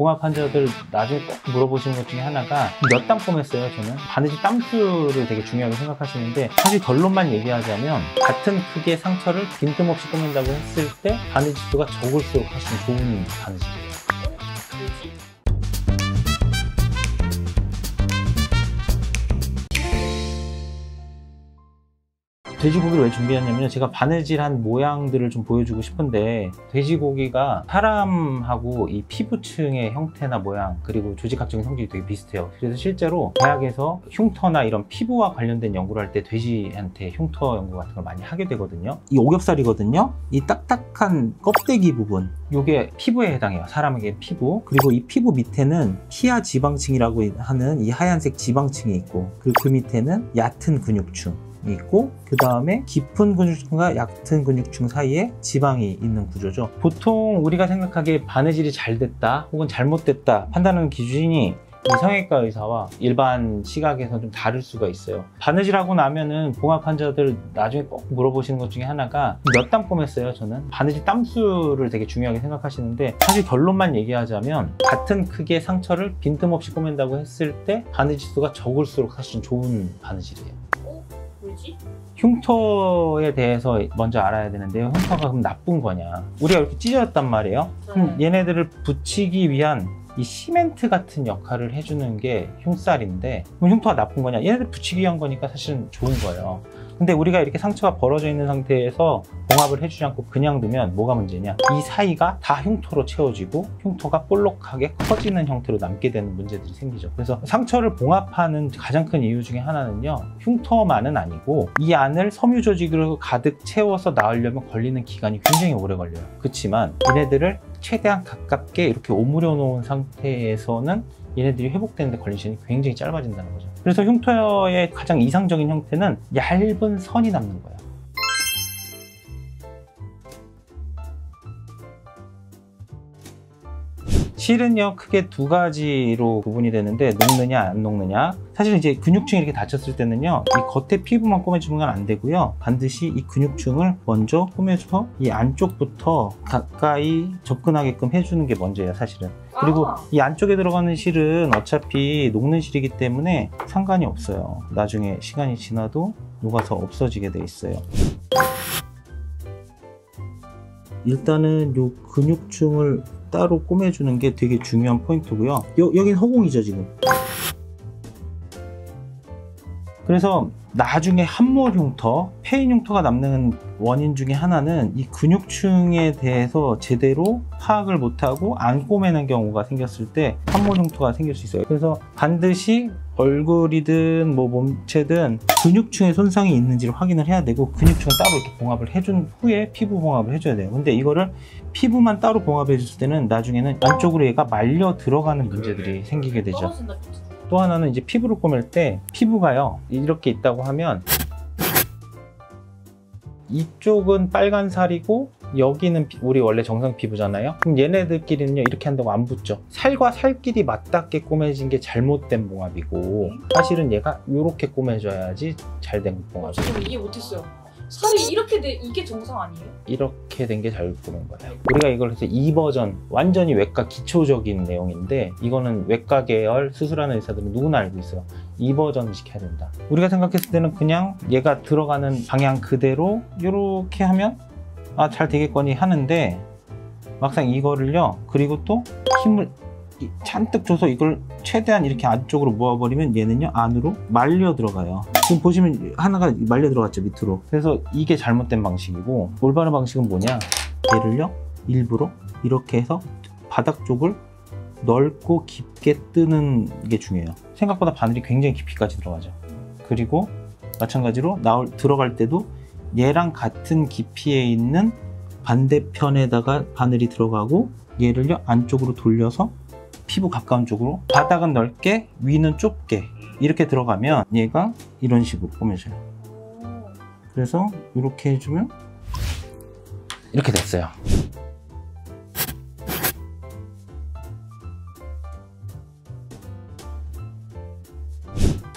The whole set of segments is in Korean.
봉합 환자들 나중에 꼭 물어보시는 것 중에 하나가 몇 땀 꼬맸어요. 저는 바느질 땀수를 되게 중요하게 생각하시는데, 사실 결론만 얘기하자면 같은 크기의 상처를 빈틈없이 꼬맨다고 했을 때 바느질 수가 적을수록 훨씬 좋은 바느질이에요. 돼지고기를 왜 준비했냐면, 제가 바느질한 모양들을 좀 보여주고 싶은데, 돼지고기가 사람하고 이 피부층의 형태나 모양, 그리고 조직학적인 성질이 되게 비슷해요. 그래서 실제로 대학에서 흉터나 이런 피부와 관련된 연구를 할 때 돼지한테 흉터 연구 같은 걸 많이 하게 되거든요. 이 오겹살이거든요. 이 딱딱한 껍데기 부분, 이게 피부에 해당해요. 사람에게 피부. 그리고 이 피부 밑에는 피하 지방층이라고 하는 이 하얀색 지방층이 있고, 그리고 그 밑에는 얕은 근육층 있고, 그 다음에 깊은 근육층과 얕은 근육층 사이에 지방이 있는 구조죠. 보통 우리가 생각하기에 바느질이 잘 됐다 혹은 잘못됐다 판단하는 기준이 이 성형외과 의사와 일반 시각에서 좀 다를 수가 있어요. 바느질하고 나면은 봉합 환자들 나중에 꼭 물어보시는 것 중에 하나가 몇 땀 꼬맸어요. 저는 바느질 땀수를 되게 중요하게 생각하시는데, 사실 결론만 얘기하자면 같은 크기의 상처를 빈틈없이 꼬맨다고 했을 때 바느질 수가 적을수록 사실은 좋은 바느질이에요. 뭐지? 흉터에 대해서 먼저 알아야 되는데요. 흉터가 그럼 나쁜 거냐? 우리가 이렇게 찢어졌단 말이에요. 그럼 얘네들을 붙이기 위한 이 시멘트 같은 역할을 해주는 게 흉살인데, 그럼 흉터가 나쁜 거냐? 얘네들 붙이기 위한 거니까 사실은 좋은 거예요. 근데 우리가 이렇게 상처가 벌어져 있는 상태에서 봉합을 해주지 않고 그냥 두면 뭐가 문제냐? 이 사이가 다 흉터로 채워지고 흉터가 볼록하게 커지는 형태로 남게 되는 문제들이 생기죠. 그래서 상처를 봉합하는 가장 큰 이유 중에 하나는요, 흉터만은 아니고 이 안을 섬유 조직으로 가득 채워서 나으려면 걸리는 기간이 굉장히 오래 걸려요. 그렇지만 얘네들을 최대한 가깝게 이렇게 오므려 놓은 상태에서는 얘네들이 회복되는데 걸리는 시간이 굉장히 짧아진다는 거죠. 그래서 흉터의 가장 이상적인 형태는 얇은 선이 남는 거예요. 실은요, 크게 두 가지로 구분이 되는데, 녹느냐 안 녹느냐. 사실 이제 근육층이 이렇게 다쳤을 때는요, 이 겉에 피부만 꼬매주는 건 안 되고요, 반드시 이 근육층을 먼저 꼬매서 이 안쪽부터 가까이 접근하게끔 해주는 게 먼저예요, 사실은. 그리고 이 안쪽에 들어가는 실은 어차피 녹는 실이기 때문에 상관이 없어요. 나중에 시간이 지나도 녹아서 없어지게 돼 있어요. 일단은 이 근육층을 따로 꼬매주는 게 되게 중요한 포인트고요. 여긴 허공이죠, 지금. 그래서 나중에 함몰 흉터, 폐인 흉터가 남는 원인 중에 하나는 이 근육층에 대해서 제대로 파악을 못하고 안 꼬매는 경우가 생겼을 때 함몰 흉터가 생길 수 있어요. 그래서 반드시 얼굴이든 뭐 몸체든 근육층에 손상이 있는지를 확인을 해야 되고, 근육층은 따로 이렇게 봉합을 해준 후에 피부 봉합을 해줘야 돼요. 근데 이거를 피부만 따로 봉합해 줬을 때는 나중에는 안쪽으로 얘가 말려 들어가는 문제들이 생기게 되죠. 또 하나는 이제 피부를 꼬맬 때, 피부가요 이렇게 있다고 하면 이쪽은 빨간 살이고 여기는 우리 원래 정상 피부잖아요. 그럼 얘네들끼리는요 이렇게 한다고 안 붙죠. 살과 살끼리 맞닿게 꼬매진 게 잘못된 봉합이고, 사실은 얘가 이렇게 꼬매져야지 잘된 봉합이에요. 지금 이해 못했어요. 살이 이렇게 돼, 이게 정상 아니에요? 이렇게 된 게 잘 꼬맨 거예요. 우리가 이걸 해서 2버전, 완전히 외과 기초적인 내용인데, 이거는 외과 계열 수술하는 의사들은 누구나 알고 있어요. 2버전을 시켜야 된다. 우리가 생각했을 때는 그냥 얘가 들어가는 방향 그대로 이렇게 하면 아, 잘 되겠거니 하는데, 막상 이거를요, 그리고 또 힘을 잔뜩 줘서 이걸 최대한 이렇게 안쪽으로 모아버리면 얘는요 안으로 말려 들어가요. 지금 보시면 하나가 말려 들어갔죠, 밑으로. 그래서 이게 잘못된 방식이고, 올바른 방식은 뭐냐, 얘를요 일부러 이렇게 해서 바닥 쪽을 넓고 깊게 뜨는 게 중요해요. 생각보다 바늘이 굉장히 깊이까지 들어가죠. 그리고 마찬가지로 들어갈 때도 얘랑 같은 깊이에 있는 반대편에다가 바늘이 들어가고, 얘를요 안쪽으로 돌려서 피부 가까운 쪽으로, 바닥은 넓게 위는 좁게 이렇게 들어가면 얘가 이런 식으로 꼬매져요. 그래서 이렇게 해주면 이렇게 됐어요.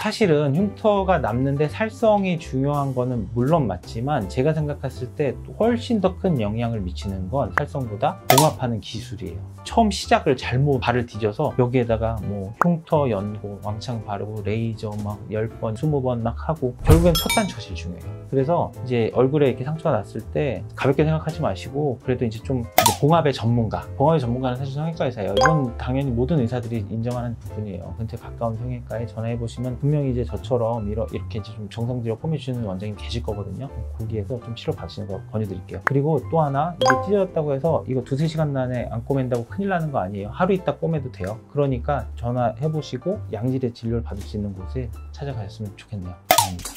사실은 흉터가 남는데 살성이 중요한 거는 물론 맞지만 제가 생각했을 때 훨씬 더 큰 영향을 미치는 건 살성보다 봉합하는 기술이에요. 처음 시작을 잘못 발을 뒤져서 여기에다가 뭐 흉터 연고, 왕창 바르고 레이저 막 10번, 20번 막 하고 결국엔 첫 단처실 중요해요. 그래서 이제 얼굴에 이렇게 상처가 났을 때 가볍게 생각하지 마시고 그래도 이제 좀 봉합의 전문가는 사실 성형외과 의사예요. 이건 당연히 모든 의사들이 인정하는 부분이에요. 근처 가까운 성형외과에 전화해 보시면 분명히 이제 저처럼 이렇게 이제 좀 정성 들여 꾸며주시는 원장님 계실 거거든요. 거기에서 좀 치료 받으시는 거 권유드릴게요. 그리고 또 하나, 이게 찢어졌다고 해서 이거 2-3시간 안에 안 꼬맨다고 큰일 나는 거 아니에요. 하루 있다 꼬매도 돼요. 그러니까 전화해 보시고 양질의 진료를 받을 수 있는 곳에 찾아가셨으면 좋겠네요. 감사합니다.